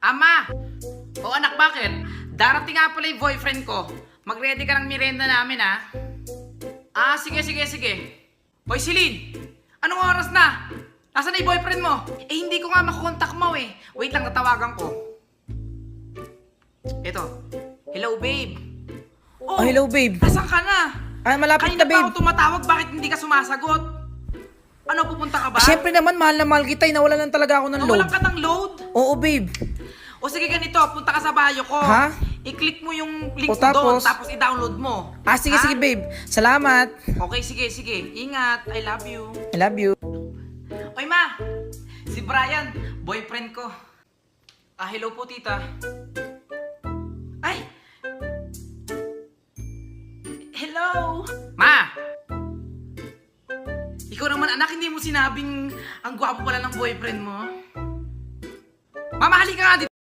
Ama! O anak, bakit? Darating nga pala yung boyfriend ko. Mag-ready ka ng merienda namin, ha? Sige. Hoy, Celine! Anong oras na? Nasaan na yung boyfriend mo? Hindi ko nga makontak mo, eh. Wait lang, natawagan ko. Ito. Hello, babe. Oh, hello, babe. Nasaan ka na? Malapit Kanina na, pa babe. ako tumatawag, bakit hindi ka sumasagot? Ano, pupunta ka ba? Siyempre naman, mahal na mahal kita. Nawalan lang talaga ako ng load. Nawalan ka ng load? Oo, babe. O sige, ganito, punta ka sa bio ko. Ha? I-click mo yung link O, mo doon, tapos? tapos i-download mo. Sige, Ha? sige, babe. Salamat. Okay, sige. Ingat. I love you. I love you. Oy, ma! Si Brian, boyfriend ko. Hello po, tita. Ay! Hello! Ma! Ikaw naman, anak, hindi mo sinabing ang gwapo pala ng boyfriend mo?